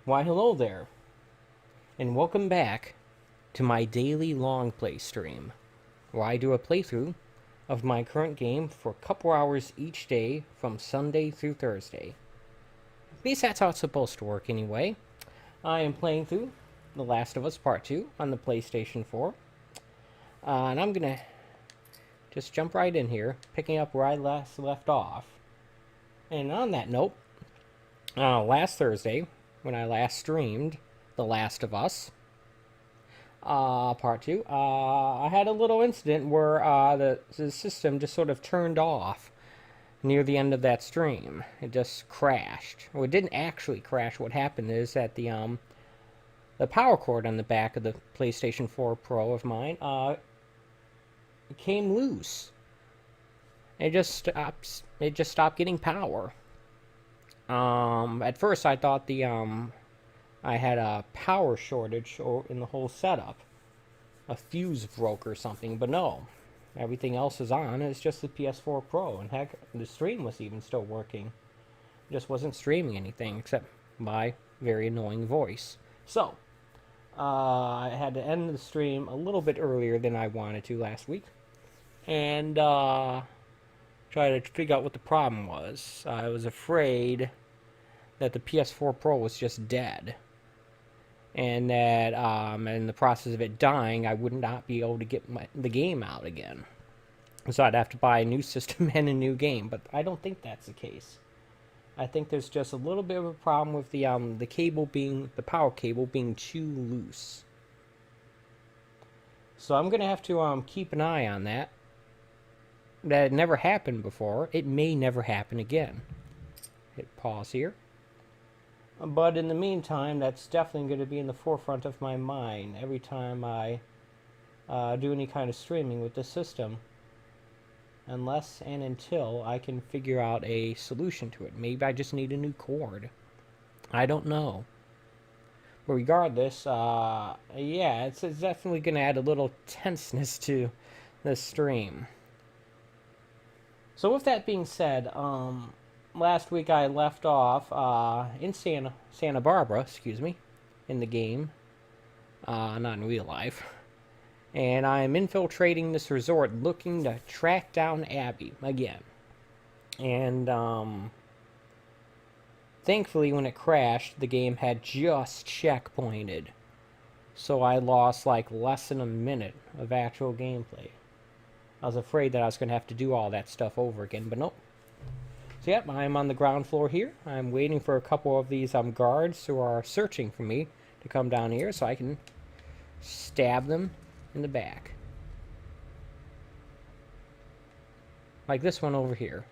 Why hello there, and welcome back to my daily long play stream, where I do a playthrough of my current game for a couple hours each day from Sunday through Thursday. At least that's how it's supposed to work anyway. I am playing through The Last of Us Part 2 on the PlayStation 4, and I'm gonna just jump right in here, picking up where I last left off. And on that note, last Thursday, when I last streamed The Last of Us Part 2, I had a little incident where the system just sort of turned off near the end of that stream. It just crashed. Well, it didn't actually crash. What happened is that the power cord on the back of the PlayStation 4 Pro of mine came loose. It just stopped getting power. At first I thought I had a power shortage in the whole setup. A fuse broke or something, but no. Everything else is on. It's just the PS4 Pro, and heck, the stream was even still working. It just wasn't streaming anything except my very annoying voice. So, I had to end the stream a little bit earlier than I wanted to last week, and try to figure out what the problem was. I was afraid that the PS4 Pro was just dead, and that in the process of it dying, I would not be able to get the game out again. So I'd have to buy a new system and a new game, but I don't think that's the case. I think there's just a little bit of a problem with the power cable being too loose. So I'm gonna have to keep an eye on that. That never happened before. It may never happen again. Hit pause here. But in the meantime, that's definitely going to be in the forefront of my mind every time I do any kind of streaming with this system. Unless and until I can figure out a solution to it. Maybe I just need a new cord. I don't know. But regardless, yeah, it's definitely going to add a little tenseness to this stream. So with that being said, last week I left off in Santa Barbara, in the game, not in real life. And I'm infiltrating this resort looking to track down Abbey again. And thankfully when it crashed, the game had just checkpointed. So I lost like less than a minute of actual gameplay. I was afraid that I was going to have to do all that stuff over again, but nope. So yep, I'm on the ground floor here. I'm waiting for a couple of these guards who are searching for me to come down here so I can stab them in the back. Like this one over here.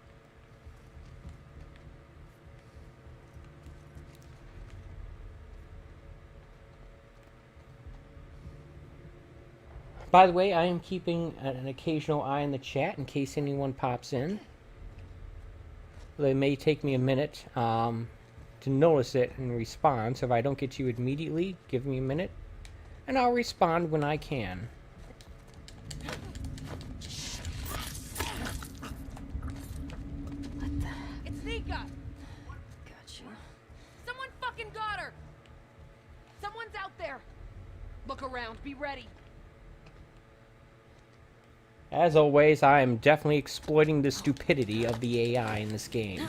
By the way, I am keeping an occasional eye on the chat in case anyone pops in. It may take me a minute to notice it and respond, so if I don't get you immediately, give me a minute, and I'll respond when I can. What the? It's Nika! Gotcha. Someone fucking got her! Someone's out there! Look around, be ready. As always, I am definitely exploiting the stupidity of the AI in this game.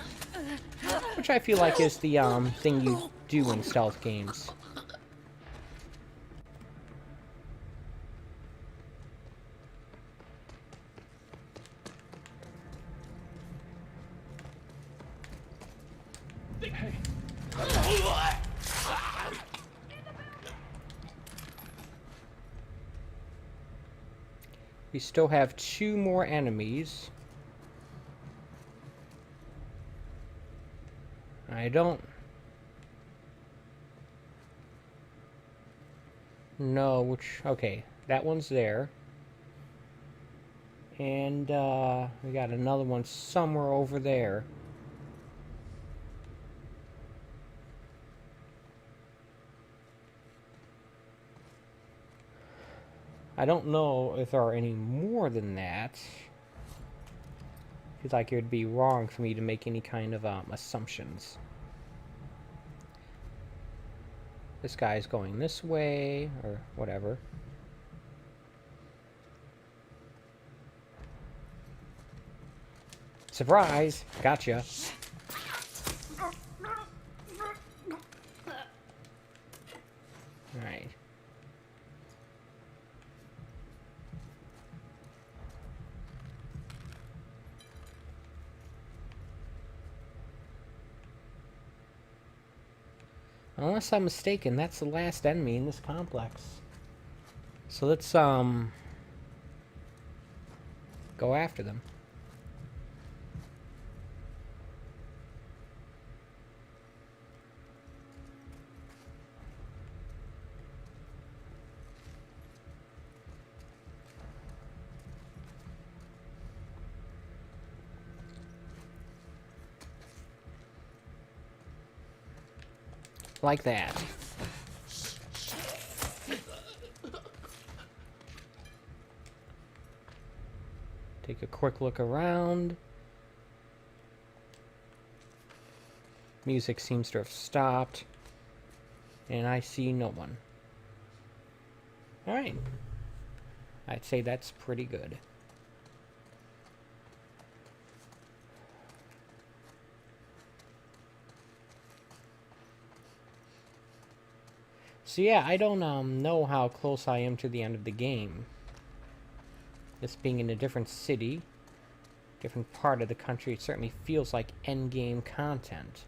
Which I feel like is the thing you do in stealth games. We still have 2 more enemies. I don't know which... Okay, that one's there. And we got another one somewhere over there. I don't know if there are any more than that. Feels like it would be wrong for me to make any kind of assumptions. This guy's going this way, or whatever. Surprise! Gotcha. Alright. Unless I'm mistaken, that's the last enemy in this complex. So let's, go after them. Like that. Take a quick look around. Music seems to have stopped. And I see no one. Alright. I'd say that's pretty good. So yeah, I don't know how close I am to the end of the game. This being in a different city, different part of the country, it certainly feels like endgame content.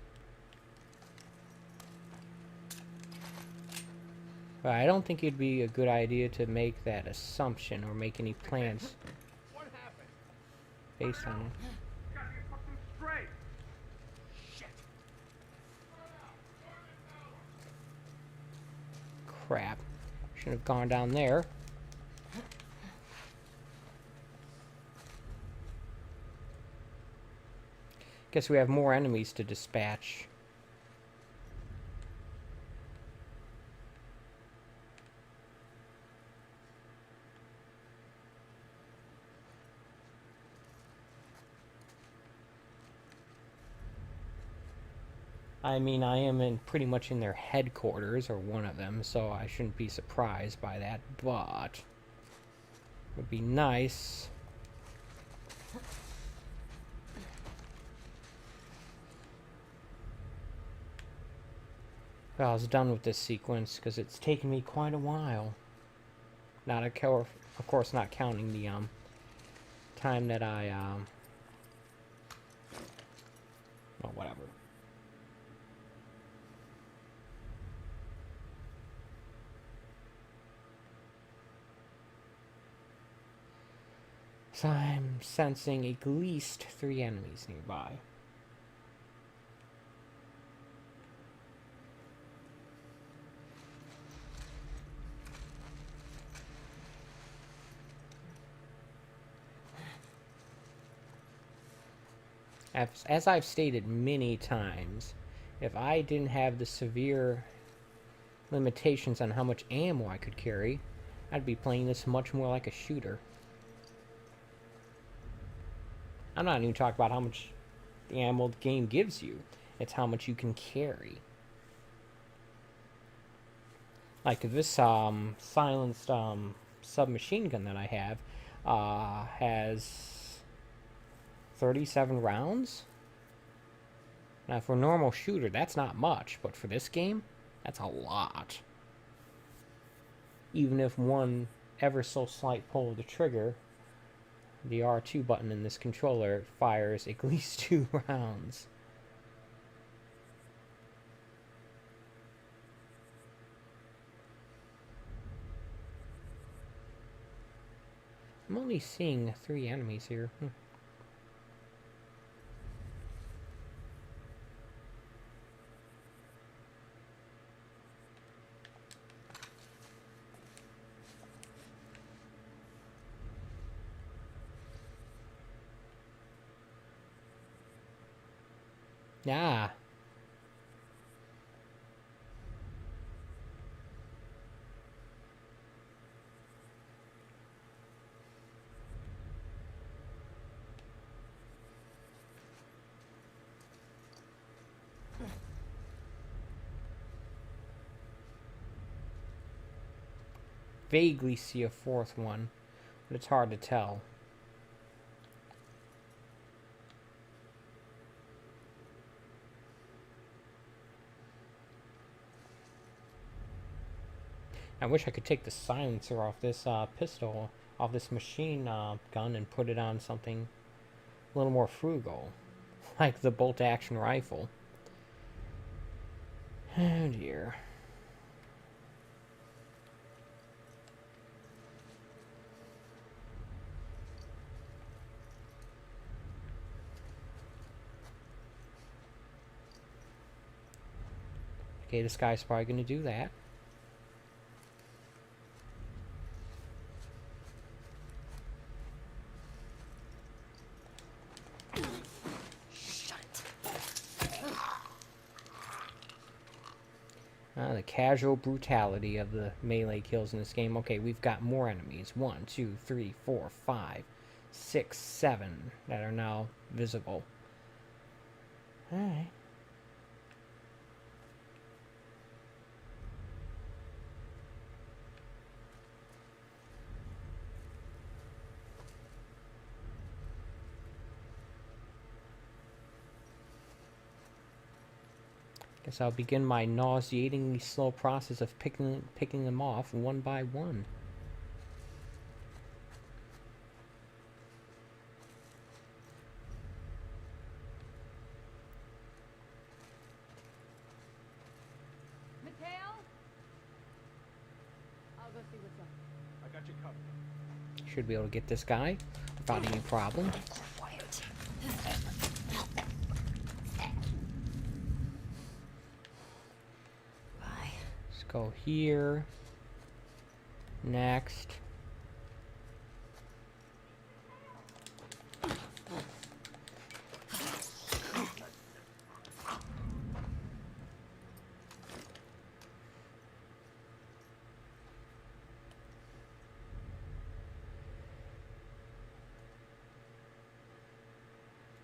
But I don't think it'd be a good idea to make that assumption or make any plans based on it. Crap. Should have gone down there. Guess we have more enemies to dispatch. I mean, I am pretty much in their headquarters, or one of them, so I shouldn't be surprised by that, but it would be nice. Well, I was done with this sequence, because it's taken me quite a while. Not of course, not counting the, time that I, well, whatever. So I'm sensing at least 3 enemies nearby. As I've stated many times, if I didn't have the severe limitations on how much ammo I could carry, I'd be playing this much more like a shooter. I'm not even talking about how much the ammo the game gives you. It's how much you can carry. Like this silenced submachine gun that I have has 37 rounds. Now for a normal shooter, that's not much, but for this game, that's a lot. Even if one ever so slight pull of the trigger, the R2 button in this controller fires at least 2 rounds. I'm only seeing 3 enemies here. Yeah. vaguely see a fourth one, but it's hard to tell. I wish I could take the silencer off this pistol, off this machine gun, and put it on something a little more frugal, like the bolt-action rifle. Oh dear. Okay, this guy's probably going to do that. The casual brutality of the melee kills in this game. Okay, we've got more enemies. 1, 2, 3, 4, 5, 6, 7 that are now visible. Alright. Guess I'll begin my nauseatingly slow process of picking them off one by one. Mateo? I'll go see what's up. I got you covered. Should be able to get this guy without any problem. Quiet. Bye. Let's go here. Next.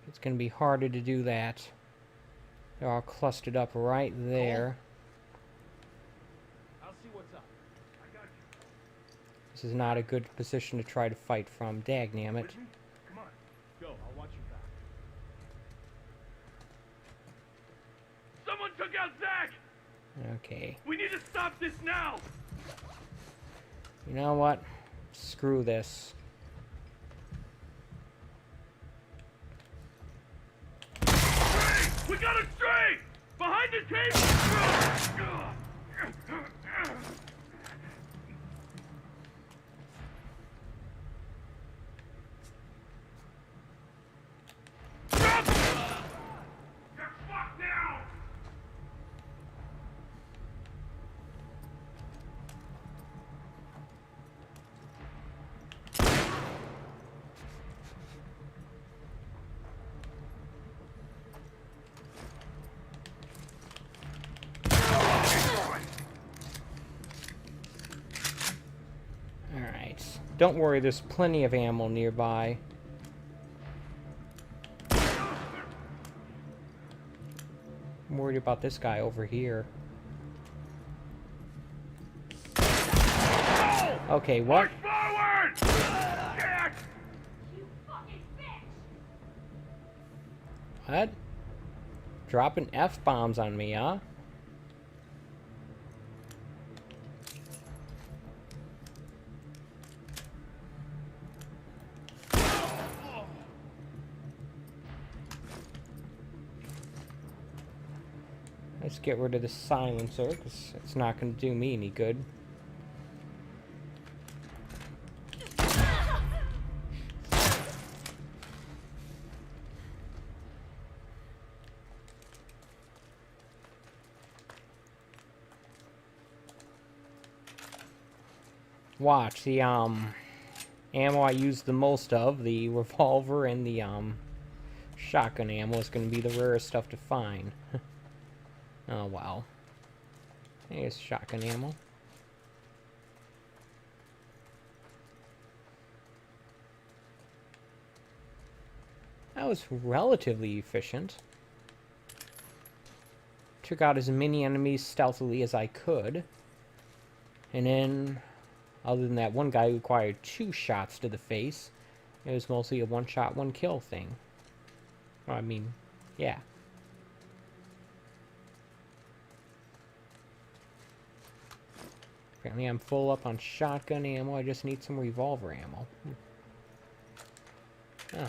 It's going to be harder to do that. They're all clustered up right there. I'll see what's up. I got you. This is not a good position to try to fight from. Dagnammit. With me? Come on. Go. I'll watch you back. Someone took out Zach! Okay. We need to stop this now! You know what? Screw this. We got a stray! Behind the table! You're fucked now! Alright. Don't worry, there's plenty of ammo nearby. I'm worried about this guy over here. Okay, what? Push forward! Shit! You fucking bitch! What? Dropping F-bombs on me, huh? Let's get rid of the silencer, because it's not going to do me any good. Watch, the ammo I use the most of, the revolver and the shotgun ammo, is going to be the rarest stuff to find. Oh, wow. Here's shotgun ammo. That was relatively efficient. Took out as many enemies stealthily as I could. And then Other than that one guy who required 2 shots to the face, it was mostly a one-shot, one-kill thing. Well, I mean, yeah. Apparently I'm full up on shotgun ammo. I just need some revolver ammo. Ah.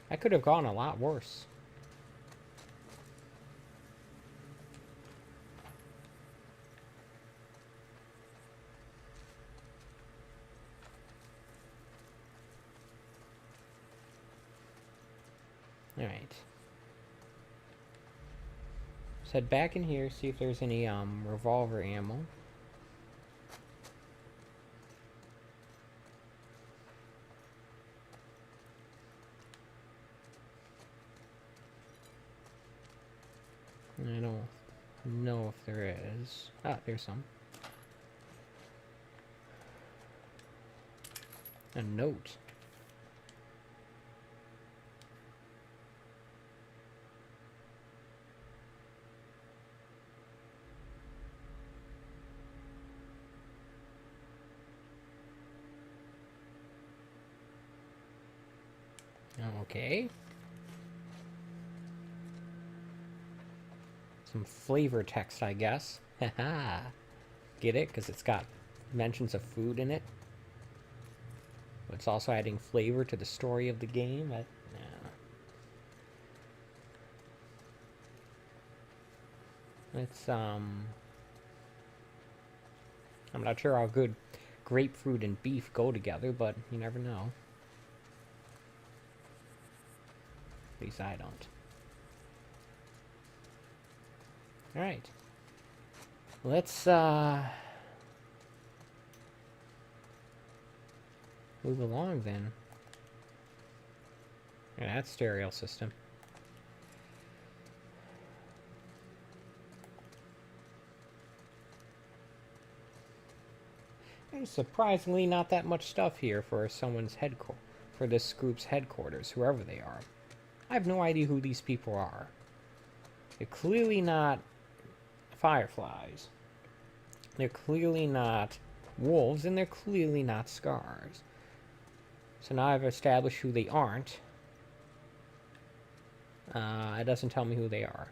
I could have gone a lot worse. Alright. Let's head back in here, see if there's any revolver ammo. I don't know if there is. Ah, there's some. A note. Okay. Some flavor text, I guess. Haha. Get it? Because it's got mentions of food in it. But it's also adding flavor to the story of the game. Yeah. It's, I'm not sure how good grapefruit and beef go together, but you never know. At least I don't. Alright. Let's, move along then. Yeah, that's stereo system. There's surprisingly not that much stuff here for someone's for this group's headquarters, whoever they are. I have no idea who these people are. They're clearly not fireflies. They're clearly not wolves, and they're clearly not scars. So now I've established who they aren't. It doesn't tell me who they are.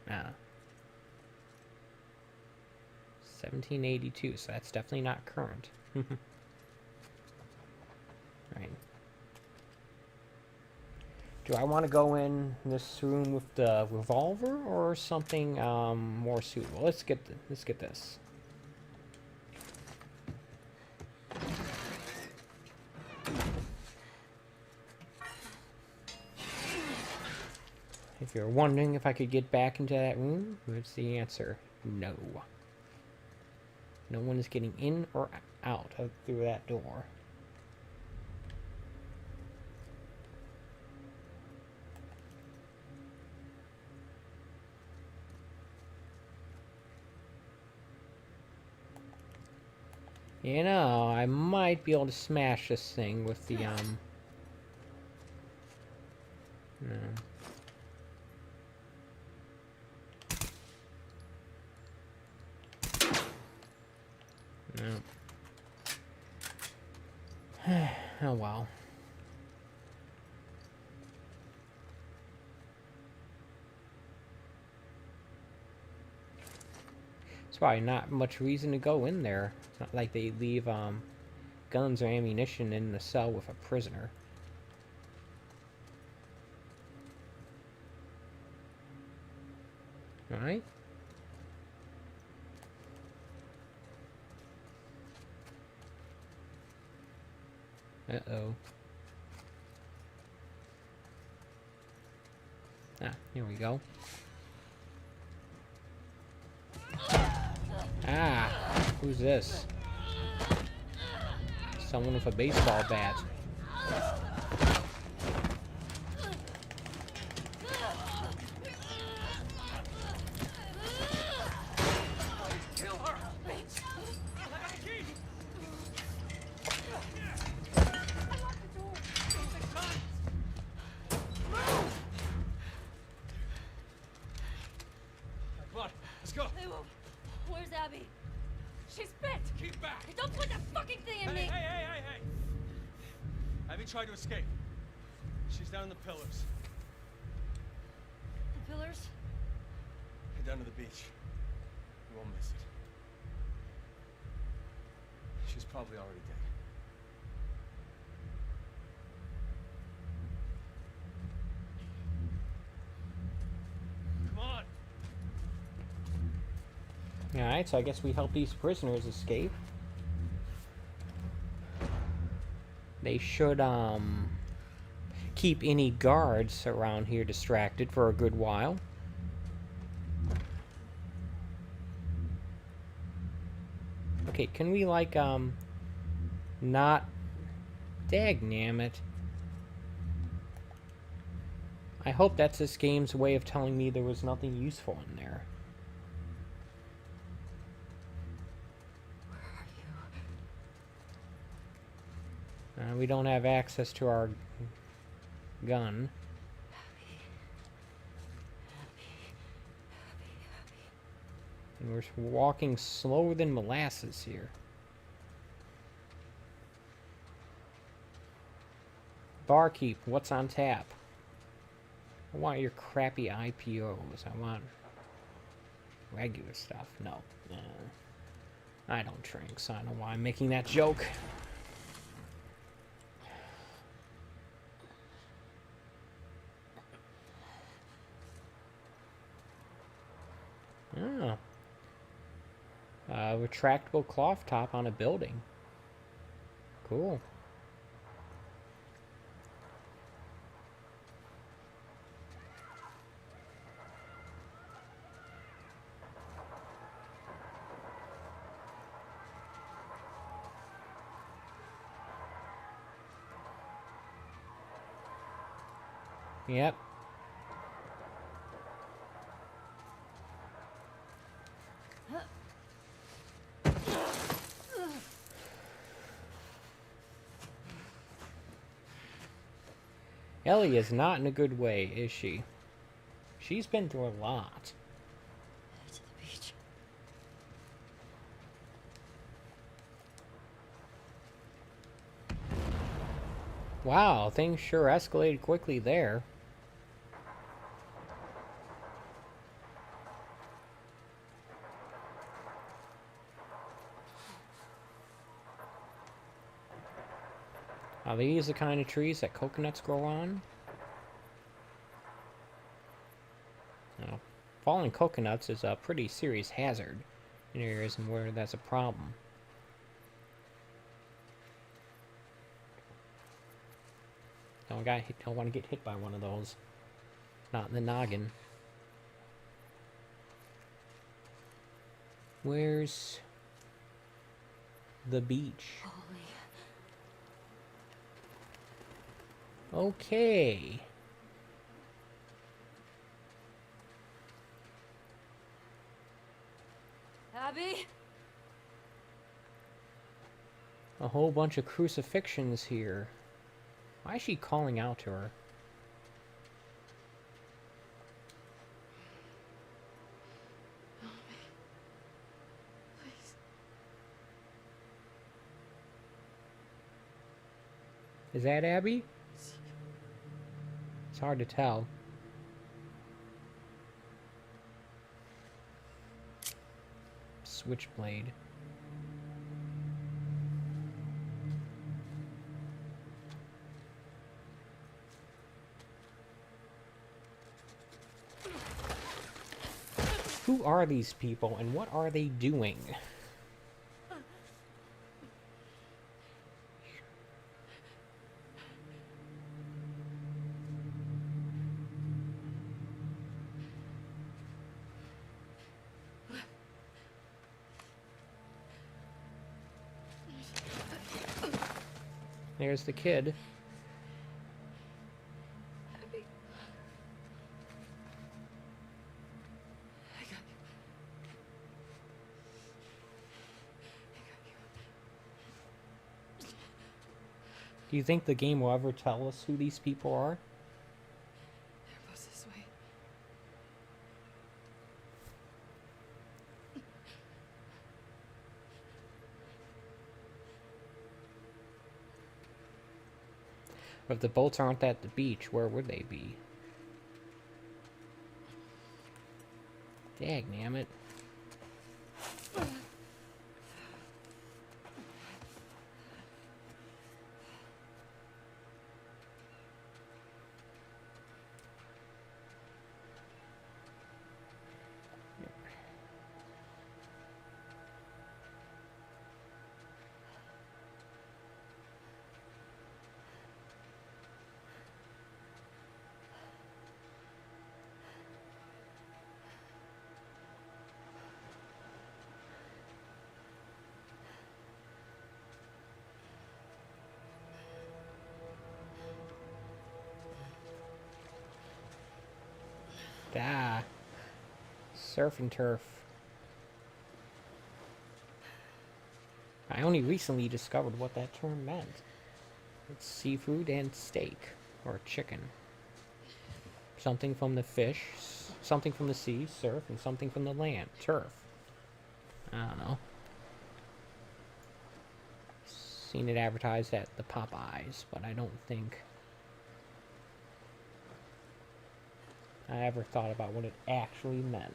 1782, so that's definitely not current. Right. Do I want to go in this room with the revolver or something more suitable? Let's get this. If you're wondering if I could get back into that room, what's the answer? No. No one is getting in or out through that door. You know, I might be able to smash this thing with the, No. No. Oh, well. There's probably not much reason to go in there. It's not like they leave guns or ammunition in the cell with a prisoner. Alright? Uh-oh. Ah, here we go. Ah, who's this? Someone with a baseball bat. Abby. She's bit. Keep back! Hey, don't put that fucking thing in me. Hey! Abby tried to escape. She's down in the pillars. The pillars? Head down to the beach. You won't miss it. She's probably already dead. Come on! Alright, so I guess we help these prisoners escape. They should, keep any guards around here distracted for a good while. Okay, can we, like, not... Dagnammit. I hope that's this game's way of telling me there was nothing useful in there. We don't have access to our gun. And we're walking slower than molasses here. Barkeep, what's on tap? I want your crappy IPOs. I want regular stuff. No. I don't drink, so I don't know why I'm making that joke. Oh. Retractable cloth top on a building. Cool. Yep. Ellie is not in a good way, is she? She's been through a lot. To the beach. Wow, things sure escalated quickly there. Are these the kind of trees that coconuts grow on? No. Falling coconuts is a pretty serious hazard in areas where that's a problem. Don't want to get hit by one of those. Not in the noggin. Where's the beach? Holy. Okay. Abby? A whole bunch of crucifixions here. Why is she calling out to her? Please. Is that Abby? It's hard to tell. Switchblade. Who are these people and what are they doing? There's the kid. Abby. I got you. Do you think the game will ever tell us who these people are? They're both this way. If the boats aren't at the beach, where would they be? Dagnammit. Ah, surf and turf. I only recently discovered what that term meant. It's seafood and steak, or chicken. Something from the fish, something from the sea, surf, and something from the land, turf. I don't know. Seen it advertised at the Popeyes, but I don't think I ever thought about what it actually meant.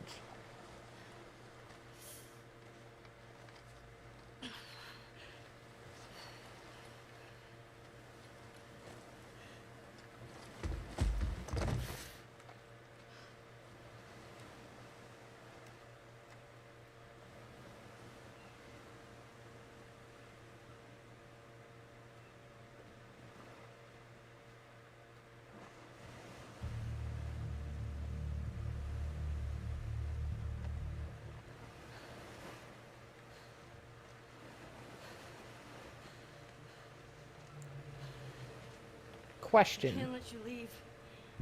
Question. Can't let you leave.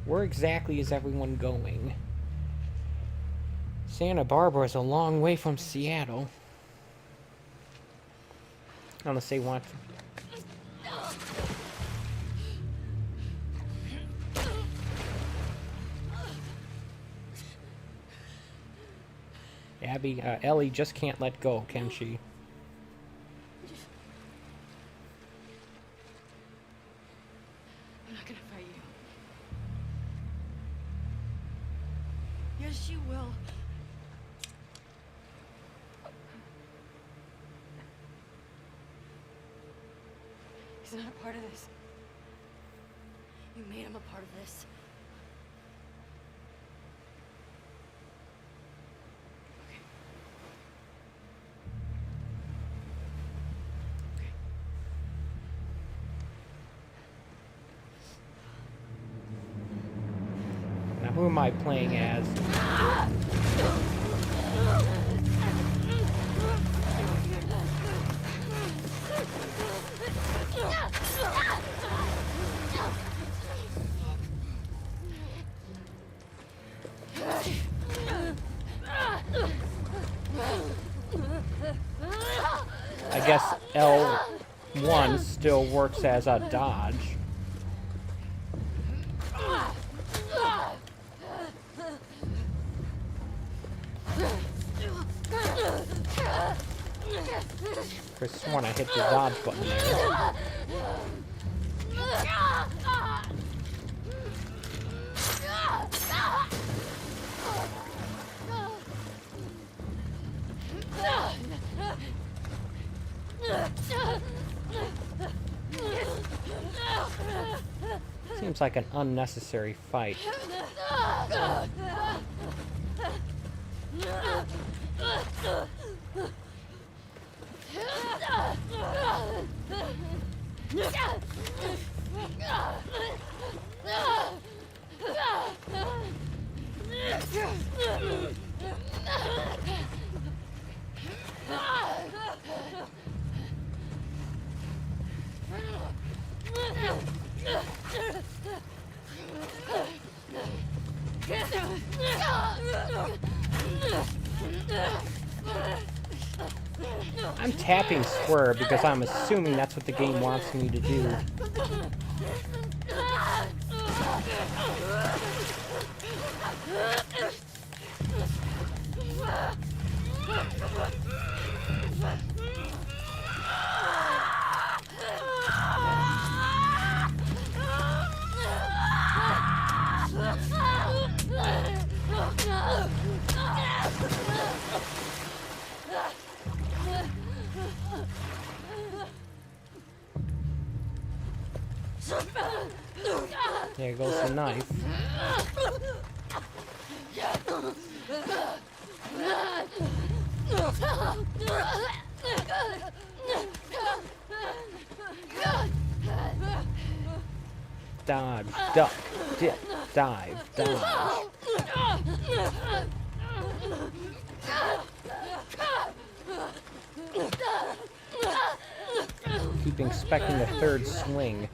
Where exactly is everyone going? Santa Barbara is a long way from Seattle. Unless they want... Abby, Ellie just can't let go, can she? I'm not gonna fight you. Yes, you will. He's not a part of this. You made him a part of this. Okay. Okay. Now, who am I playing as? I guess L1 still works as a dodge. Could have sworn I hit the dodge button there. Seems like an unnecessary fight. I'm tapping square because I'm assuming that's what the game wants me to do. There goes the knife. Dodge, duck, dip, dive, dodge. Keep expecting the third swing.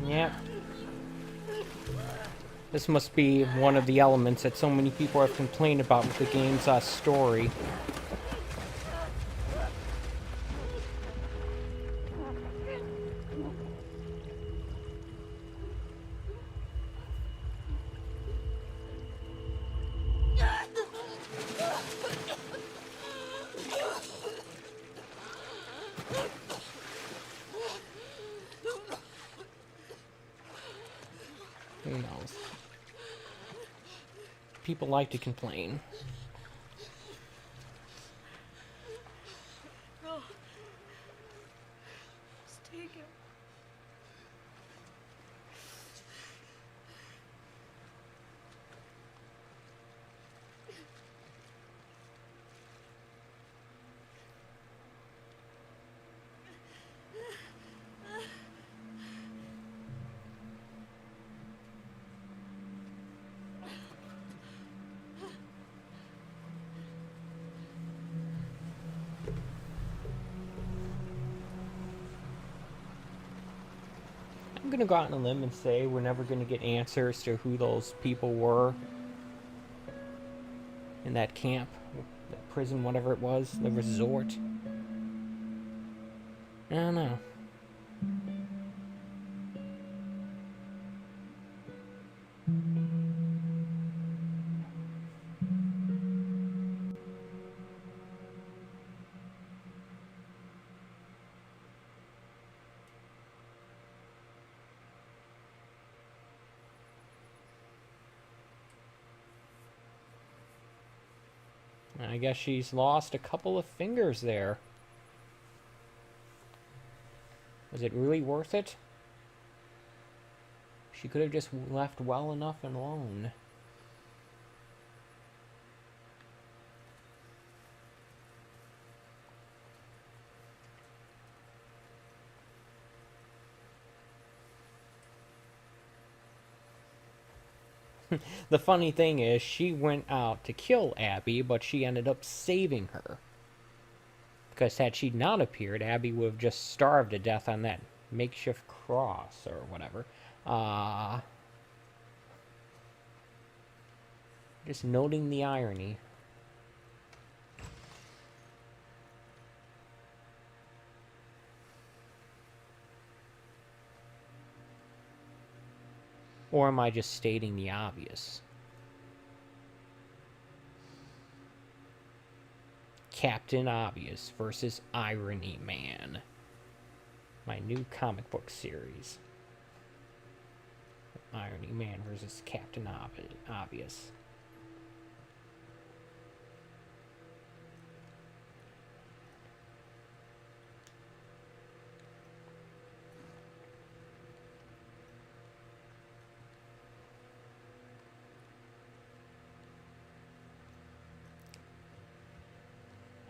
Yep. This must be one of the elements that so many people have complained about with the game's story. Who knows? People like to complain. No. Just take him. I'm gonna go out on a limb and say we're never gonna get answers to who those people were in that camp, that prison, whatever it was, the resort. I don't know. I guess she's lost a couple of fingers there. Was it really worth it? She could have just left well enough alone. The funny thing is, she went out to kill Abbey, but she ended up saving her. Because had she not appeared, Abbey would have just starved to death on that makeshift cross or whatever. Just noting the irony. Or am I just stating the obvious? Captain Obvious versus Irony Man. My new comic book series. Irony Man versus Captain Obvious.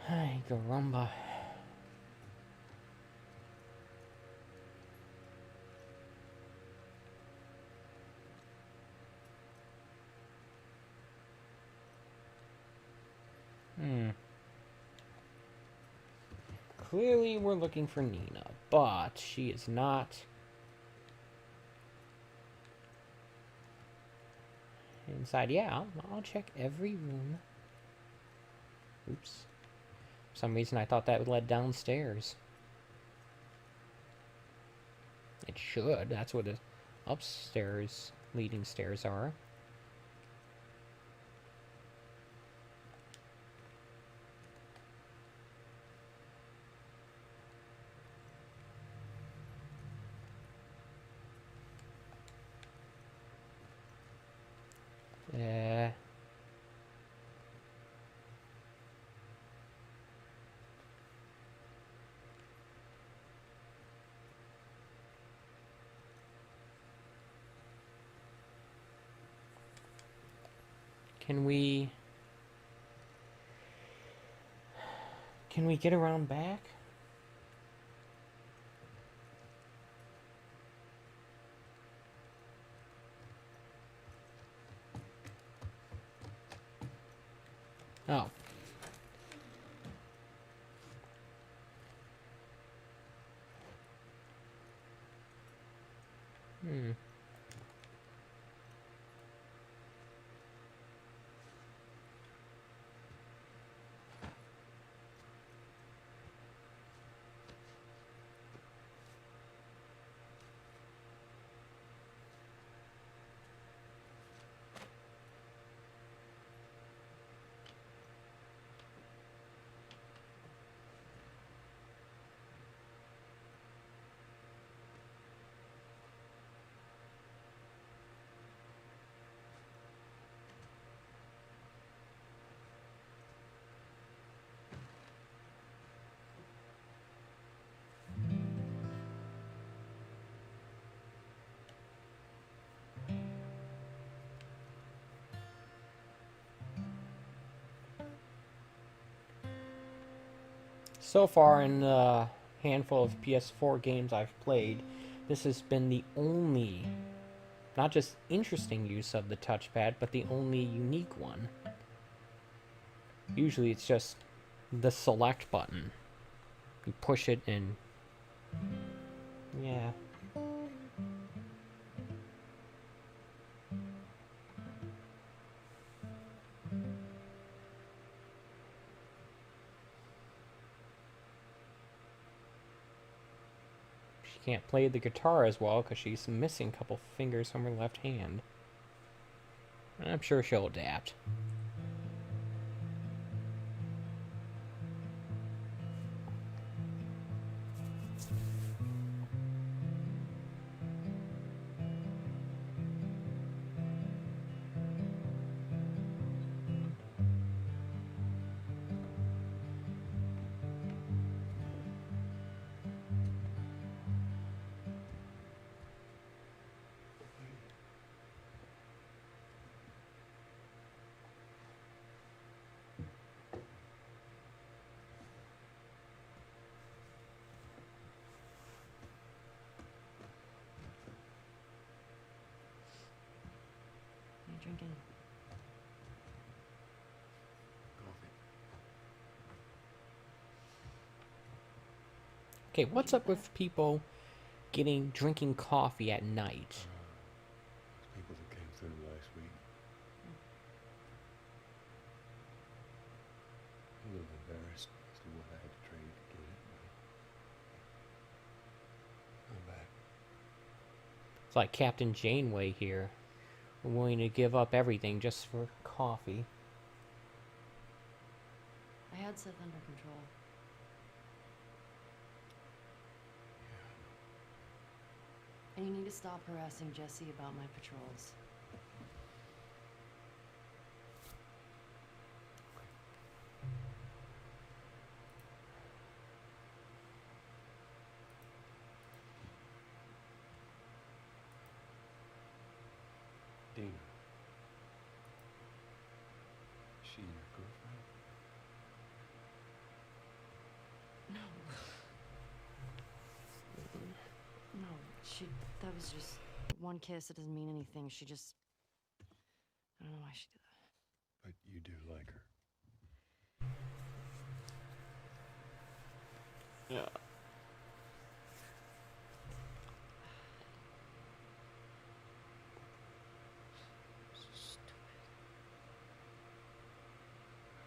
Ay, caramba. clearly we're looking for Nina, but she is not inside. Yeah, I'll check every room. Oops. For some reason I thought that would lead downstairs. It should. That's what the upstairs leading stairs are. Can we get around back? Oh. Hmm. So far in the handful of PS4 games I've played, this has been the only, not just interesting use of the touchpad, but the only unique one. Usually it's just the select button. You push it and... yeah. She can't play the guitar as well because she's missing a couple fingers from her left hand. I'm sure she'll adapt. Drinking. Coffee. Okay, what's up with people drinking coffee at night? People that came through last week. A little embarrassed as to what I had to trade to get it, but I'm back. It's like Captain Janeway here. We're willing to give up everything just for coffee. I had Seth under control. And you need to stop harassing Jesse about my patrols. Dina. Is she your girlfriend? No, that was just one kiss. It doesn't mean anything. I don't know why she did that. But you do like her. Yeah. I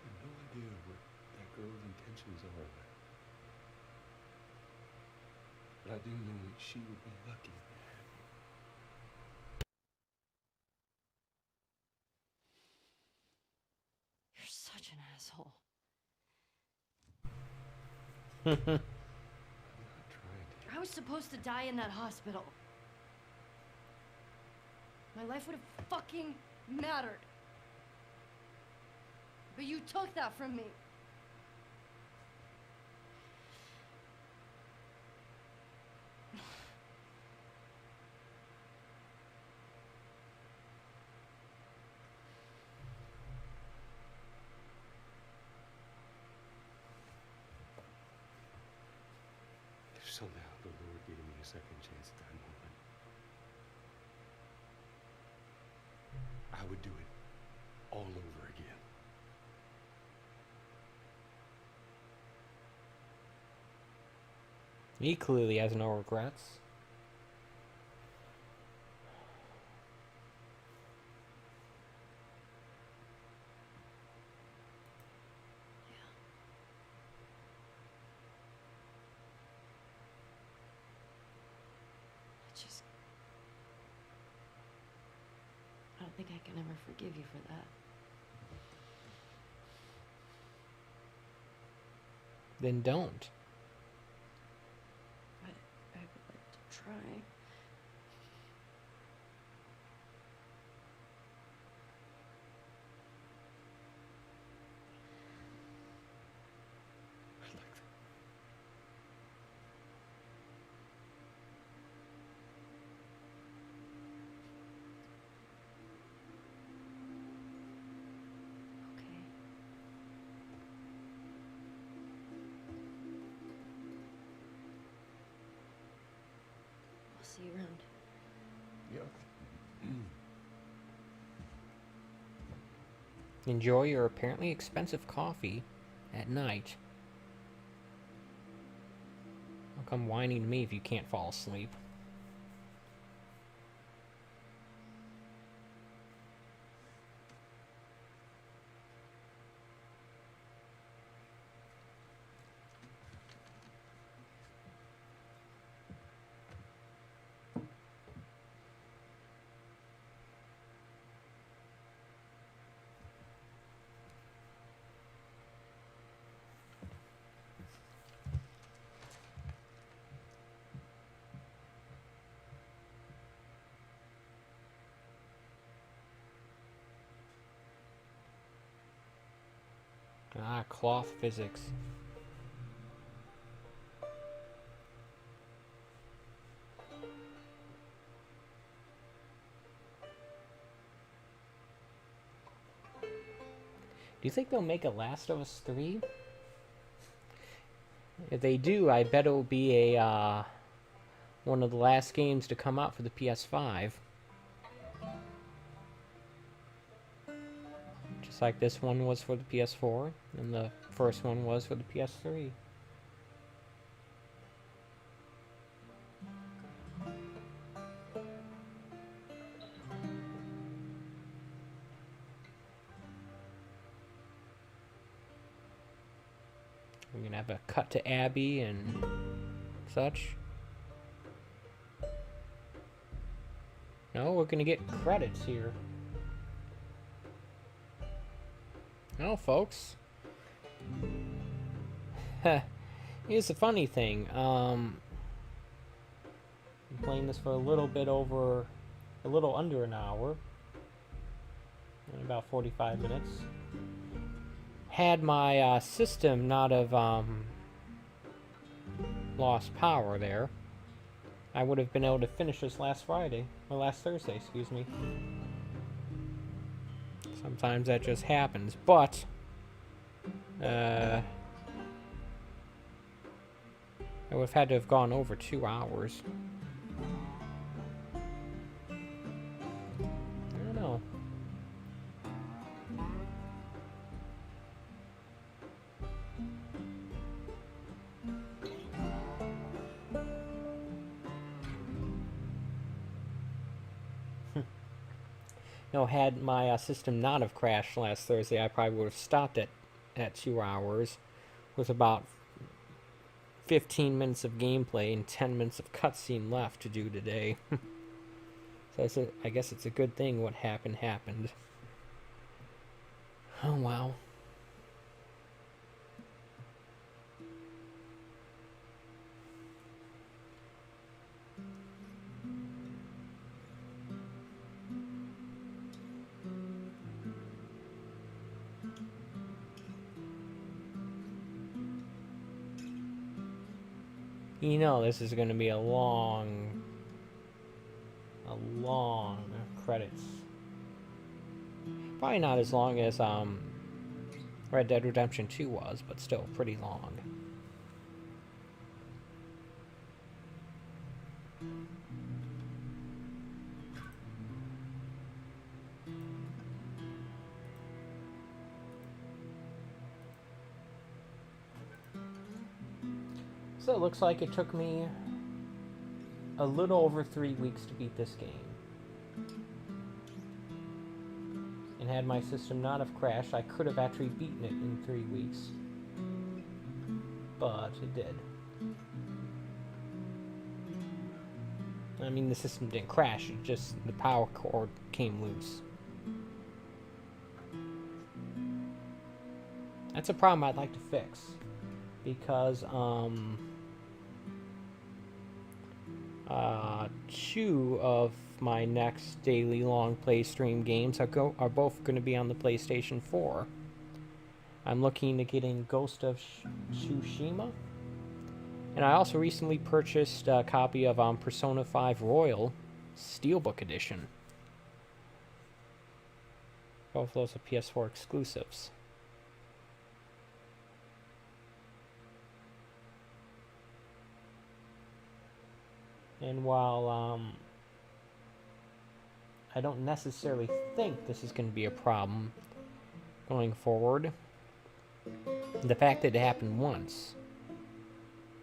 have no idea what that girl's intentions are, but I do know that she would be lucky. You're such an asshole. I'm not trying to. I was supposed to die in that hospital. My life would have fucking mattered. But you took that from me. If somehow the Lord gave me a second chance at that moment, I would do it all over again. He clearly has no regrets. I don't think I can ever forgive you for that. Then don't. I would like to try. I'd like that. Okay. I'll see you around. Yep. Enjoy your apparently expensive coffee at night. Don't come whining to me if you can't fall asleep. Ah, cloth physics. Do you think they'll make a Last of Us 3? If they do, I bet it'll be a one of the last games to come out for the PS5. Just like this one was for the PS4, and the first one was for the PS3. We're gonna have a cut to Abbey and such. No, we're gonna get credits here. No, folks. Here's the funny thing. I'm playing this for a little under an hour. About 45 minutes. Had my system not have lost power there, I would have been able to finish this last Thursday, excuse me. Sometimes that just happens, but I would have had to have gone over 2 hours. I don't know. had my system not have crashed last Thursday, I probably would have stopped at 2 hours with about 15 minutes of gameplay and 10 minutes of cutscene left to do today. So I guess it's a good thing what happened. Oh, wow. You know this is going to be a long credits. Probably not as long as Red Dead Redemption 2 was, but still pretty long. So it looks like it took me a little over 3 weeks to beat this game. And had my system not have crashed, I could have actually beaten it in 3 weeks. But it did. I mean, the system didn't crash, it just, the power cord came loose. That's a problem I'd like to fix. Because, 2 of my next daily long play stream games are both going to be on the PlayStation 4. I'm looking to get in Ghost of Tsushima, and I also recently purchased a copy of Persona 5 Royal Steelbook Edition. Both those are PS4 exclusives. And while I don't necessarily think this is going to be a problem going forward, the fact that it happened once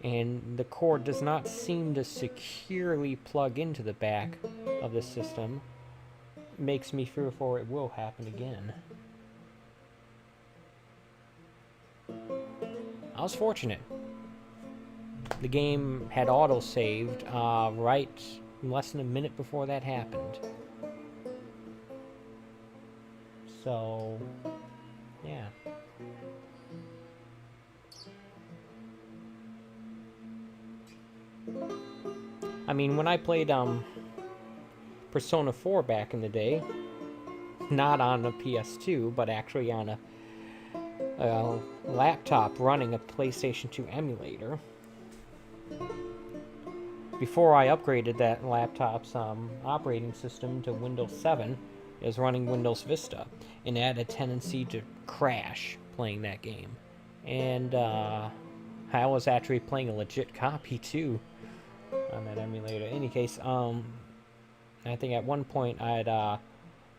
and the cord does not seem to securely plug into the back of the system makes me fearful it will happen again. I was fortunate. The game had auto-saved right less than a minute before that happened. So, yeah. I mean, when I played Persona 4 back in the day, not on a PS2, but actually on a laptop running a PlayStation 2 emulator, before I upgraded that laptop's operating system to Windows 7, it was running Windows Vista, and it had a tendency to crash playing that game. And I was actually playing a legit copy too on that emulator. In any case, I think at one point I'd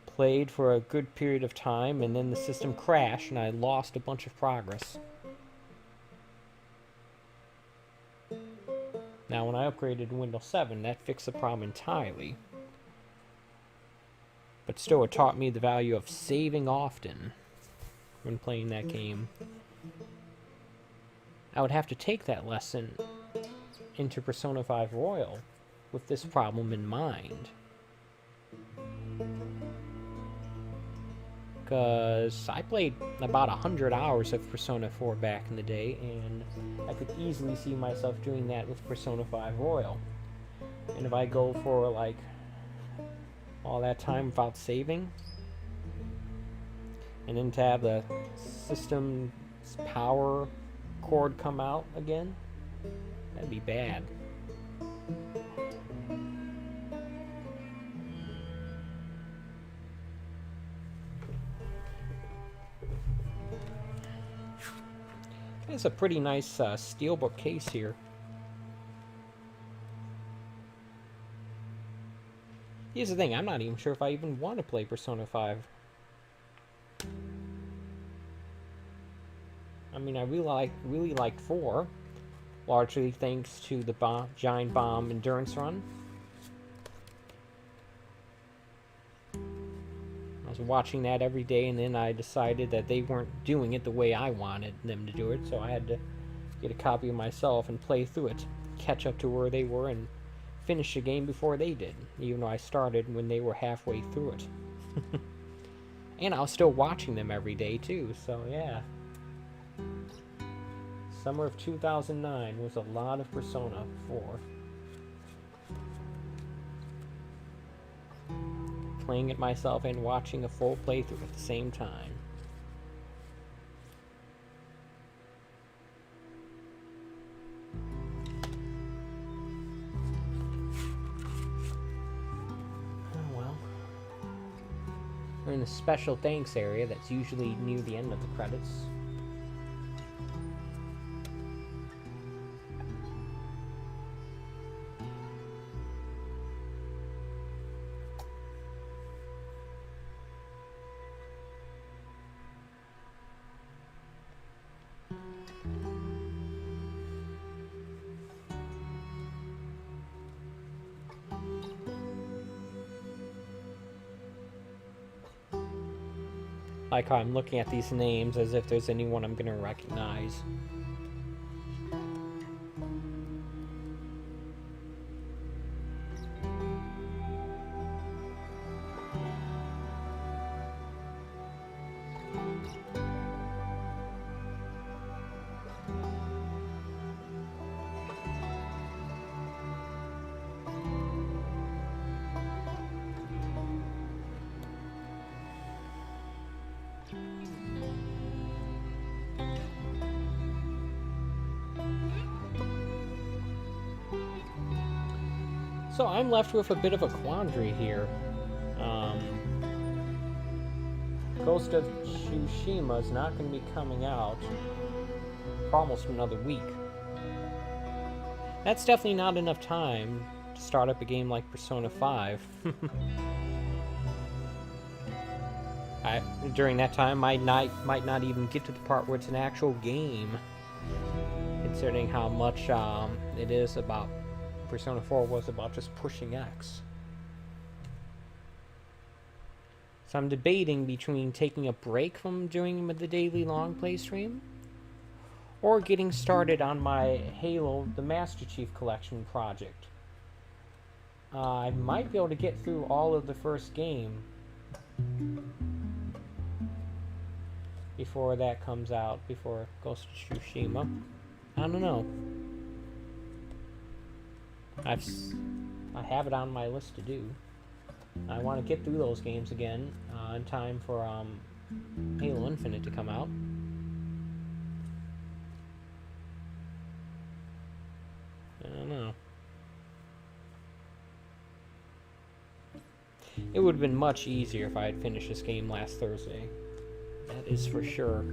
played for a good period of time, and then the system crashed, and I lost a bunch of progress. Now, when I upgraded to Windows 7, that fixed the problem entirely. But still, it taught me the value of saving often when playing that game. I would have to take that lesson into Persona 5 Royal with this problem in mind. Because I played about 100 hours of Persona 4 back in the day, and I could easily see myself doing that with Persona 5 Royal. And if I go for, like, all that time without saving, and then to have the system's power cord come out again, that'd be bad. It's a pretty nice steelbook case here. Here's the thing, I'm not even sure if I even want to play Persona 5. I mean, I really liked 4, largely thanks to the Giant Bomb endurance run. I was watching that every day, and then I decided that they weren't doing it the way I wanted them to do it, so I had to get a copy of myself and play through it, catch up to where they were, and finish the game before they did, even though I started when they were halfway through it. And I was still watching them every day, too, so yeah. Summer of 2009 was a lot of Persona 4. Playing it myself and watching a full playthrough at the same time. Oh well. We're in the special thanks area that's usually near the end of the credits. Like how I'm looking at these names as if there's anyone I'm gonna recognize. So I'm left with a bit of a quandary here. Ghost of Tsushima is not going to be coming out for almost another week. That's definitely not enough time to start up a game like Persona 5. During that time, I might not even get to the part where it's an actual game, considering how much it is about. Persona 4 was about just pushing X. So I'm debating between taking a break from doing the daily long play stream or getting started on my Halo the Master Chief Collection project. I might be able to get through all of the first game before that comes out, before Ghost of Tsushima. I don't know. I have it on my list to do. I want to get through those games again in time for Halo Infinite to come out. I don't know. It would have been much easier if I had finished this game last Thursday. That is for sure.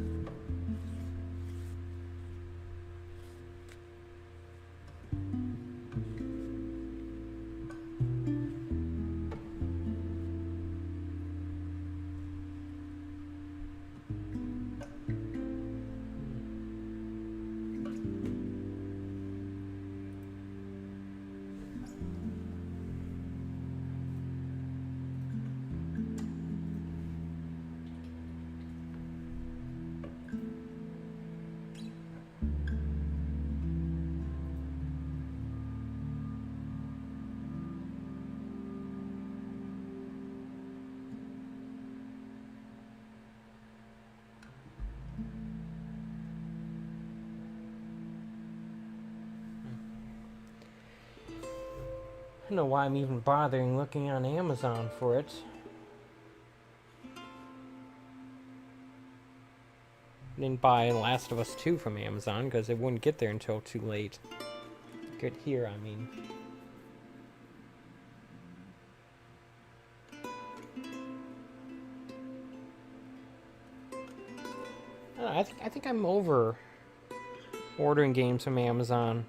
I don't know why I'm even bothering looking on Amazon for it. I didn't buy Last of Us 2 from Amazon because it wouldn't get there until too late. Get here, I mean. I think I'm over ordering games from Amazon.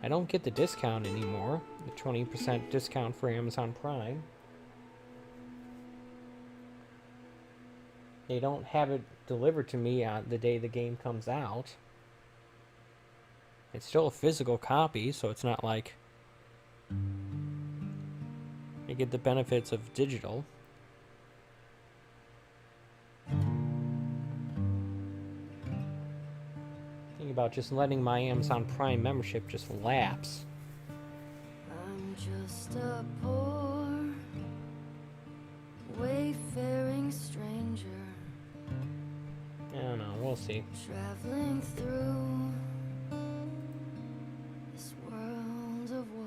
I don't get the discount anymore, the 20% discount for Amazon Prime. They don't have it delivered to me on the day the game comes out. It's still a physical copy, so it's not like I get the benefits of digital. Think about just letting my Amazon Prime membership just lapse. I'm just a poor, wayfaring stranger, I don't know, we'll see. traveling through this world of woe.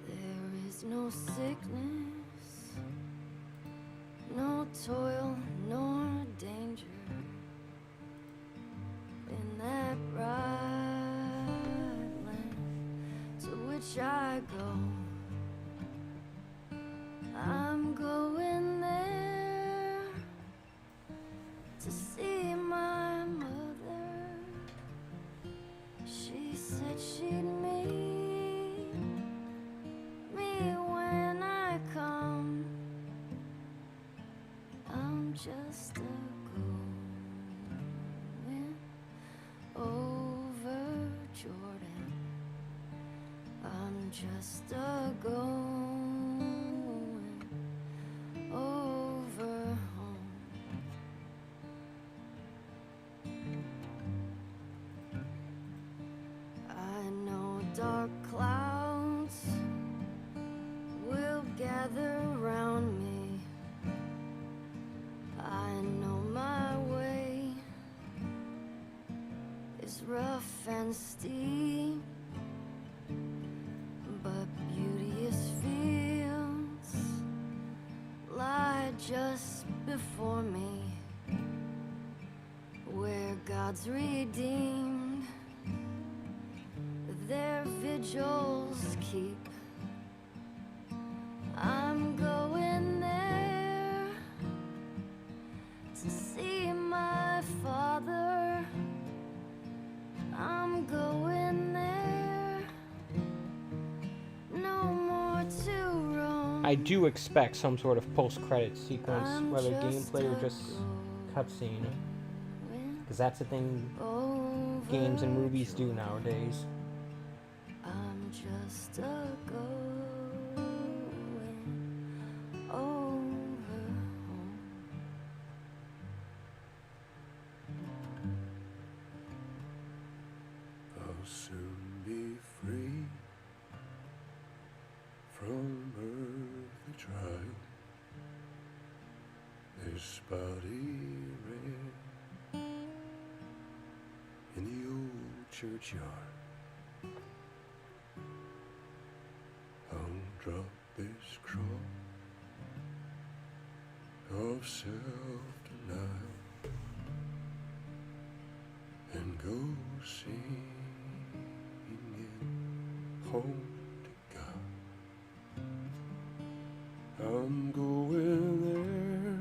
There is no sickness, no toil, nor danger in that bright land to which I go. I'm going there to see my mother. She said she'd meet me when I come. I'm just a going over Jordan. I'm just a going over home. I know dark clouds will gather round me. I know my way is rough and steep, but beauteous fields lie just before me, where God's redeemed their vigils keep. I'm going there to see my father. I'm going there, no more to roam. I do expect some sort of post-credit sequence, I'm whether just gameplay or a just cutscene, going because that's the thing over games and movies do Jordan. nowadays. I'm just a going over home. I'll soon be free from earthly trial. This body red in the old churchyard. I'll drop this cross of self-denial and go singing home to God. I'm going there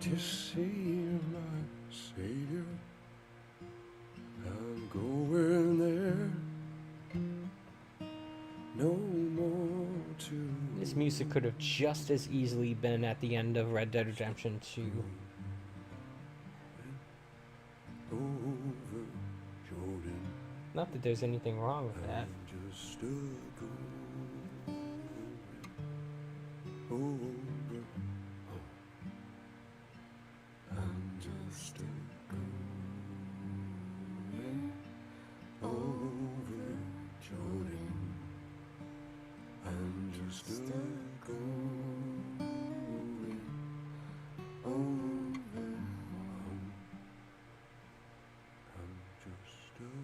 to see my Savior. I'm going there, no more to This music could have just as easily been at the end of Red Dead Redemption 2. over Jordan. Not that there's anything wrong with that. I'm just a going over. I'm just a going over Jordan. I'm just a going over home. I'm just a going.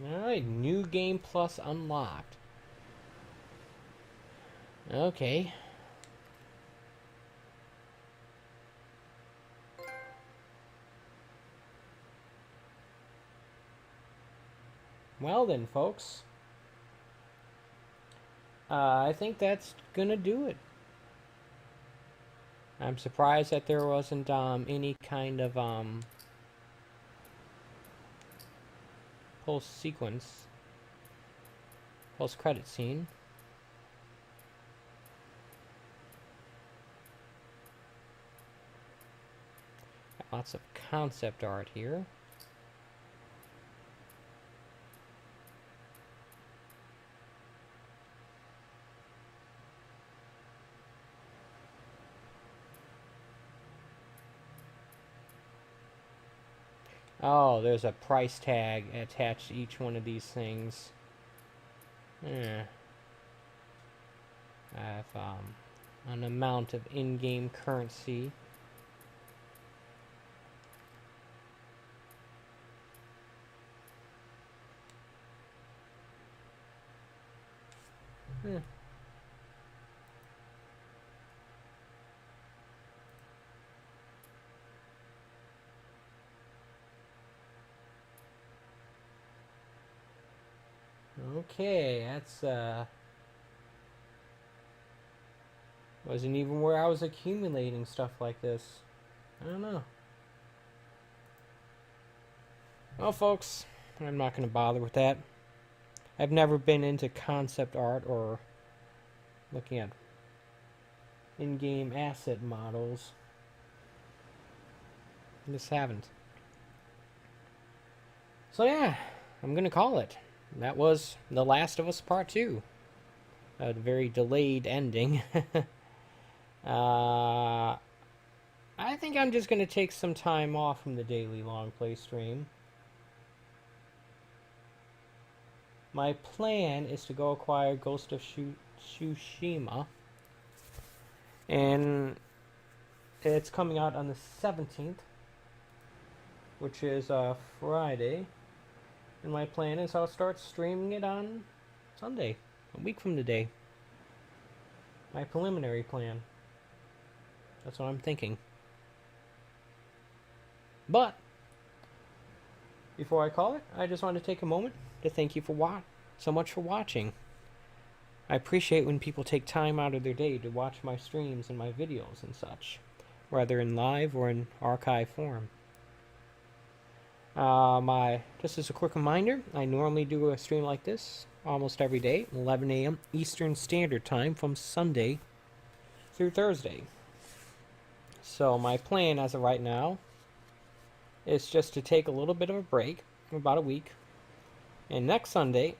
Alright, new game plus unlocked. Okay. Well then, folks. I think that's gonna do it. I'm surprised that there wasn't any kind of post-sequence, post-credit scene. Lots of concept art here. Oh, there's a price tag attached to each one of these things. I have an amount of in-game currency. Okay, that's wasn't even where I was accumulating stuff like this. I don't know. Well, folks, I'm not going to bother with that. I've never been into concept art or looking at in-game asset models. I just haven't. So yeah, I'm going to call it. That was The Last of Us Part 2. A very delayed ending. I think I'm just going to take some time off from the daily long play stream. My plan is to go acquire Ghost of Tsushima. And it's coming out on the 17th, which is Friday. And my plan is I'll start streaming it on Sunday, a week from today. My preliminary plan. That's what I'm thinking. But before I call it, I just want to take a moment to thank you for so much for watching. I appreciate when people take time out of their day to watch my streams and my videos and such, whether in live or in archive form. Just as a quick reminder, I normally do a stream like this almost every day, 11 a.m. Eastern Standard Time from Sunday through Thursday. So my plan as of right now is just to take a little bit of a break, about a week, and next Sunday,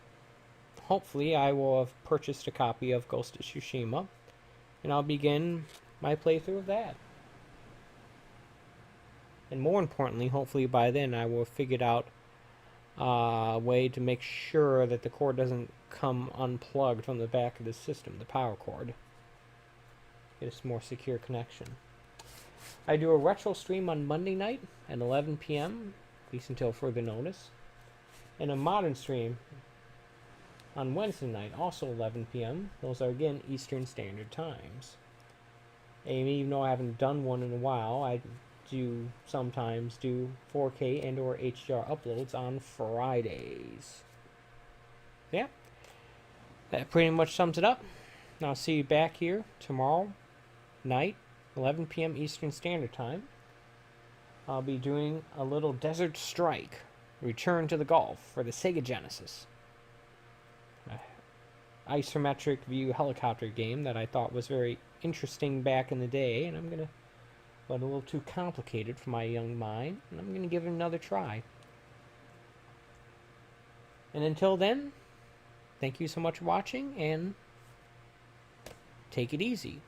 hopefully I will have purchased a copy of Ghost of Tsushima, and I'll begin my playthrough of that. And more importantly, hopefully by then I will have figured out a way to make sure that the cord doesn't come unplugged from the back of the system, the power cord. Get a more secure connection. I do a retro stream on Monday night at 11 p.m., at least until further notice. And a modern stream on Wednesday night, also 11 p.m. Those are, again, Eastern Standard Times. And even though I haven't done one in a while, I do sometimes do 4K and or HDR uploads on Fridays. Yeah, that pretty much sums it up. I'll see you back here tomorrow night, 11 p.m. Eastern Standard Time. I'll be doing a little Desert Strike, Return to the Gulf for the Sega Genesis. Isometric view helicopter game that I thought was very interesting back in the day, and I'm going to, but a little too complicated for my young mind, and I'm going to give it another try. And until then, thank you so much for watching, and take it easy.